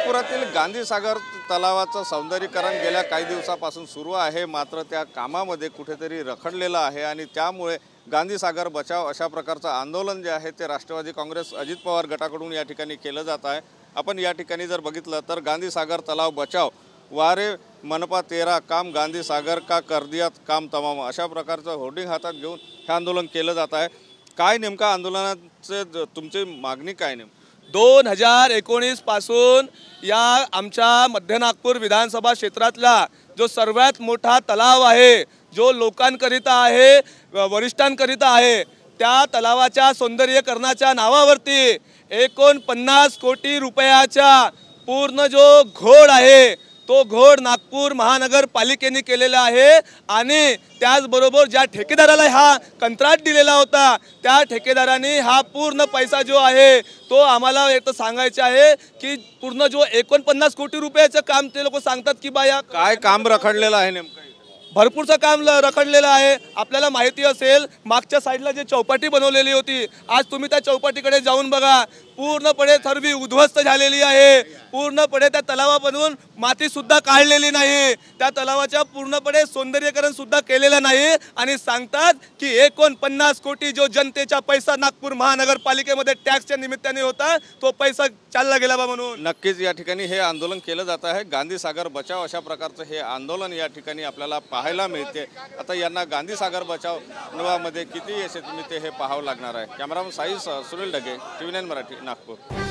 नागपुरातील गांधी सागर तलावाचं सौंदर्यीकरण गेल्या काही दिवसापासून सुरू आहे, मात्र त्या कामामध्ये कुठेतरी रखडलेलं आहे आणि त्यामुळे गांधी सागर बचाव अशा प्रकारचं आंदोलन जे आहे ते राष्ट्रवादी काँग्रेस अजित पवार गटाकडून या ठिकाणी केलं जात आहे। आपण या ठिकाणी जर बघितलं तर गांधी सागर तलाव बचाव वारे मनपा 13 काम गांधी सागर का कर दिया काम तमाम अशा प्रकारचं होर्डिंग हातात घेऊन हे आंदोलन केलं जात आहे। काय नेमका आंदोलनाचे तुमची मागणी काय नेमकी? 2019 पासून या आमच्या मध्य नागपूर विधानसभा क्षेत्रातला जो सर्वात मोठा तलाव आहे, जो लोकांकरिता आहे, वरिष्ठांकरिता आहे, त्या तलावाच्या सौंदर्यीकरणाच्या नावावरती 49 कोटी रुपयाचा पूर्ण जो घोड आहे तो घोड नागपूर महानगरपालिकेने केलेला आहे आणि त्याचबरोबर ज्या ठेकेदाराला हा कंत्राट दिलेला होता त्या ठेकेदाराने हा पूर्ण पैसा जो आहे तो आम्हाला एक सांगायचे आहे की पूर्ण जो 49 कोटी रुपयाचं काम ते लोक सांगतात की बा या काय काम रखडलेलं आहे नेमकं? भरपूरचं काम रखडलेलं आहे। आपल्याला माहिती असेल मागच्या साईडला जे चौपाटी बनवलेली होती, आज तुम्ही त्या चौपाटीकडे जाऊन बघा, पूर्णपणे सर्व उद्ध्वस्त झालेली आहे। पूर्णपणे त्या तलावामधून माती सुद्धा काढलेली नाही, त्या तलावाच्या पूर्णपणे सौंदर्यीकरण सुद्धा केलेलं नाही आणि सांगतात की 49 कोटी जो जनतेचा पैसा नागपूर महानगरपालिकेमध्ये टॅक्सच्या निमित्ताने होता तो पैसा चालला गेला बा म्हणून। नक्कीच या ठिकाणी हे आंदोलन केलं जात आहे, गांधी सागर बचाव अशा प्रकारचं हे आंदोलन या ठिकाणी आपल्याला पाहायला मिळते। आता यांना गांधी सागर बचाव मध्ये किती यशस्वी ते हे पाहावं लागणार आहे। Cameraman Sai Sunil Dhage, TV9 Marathi, Nagpur.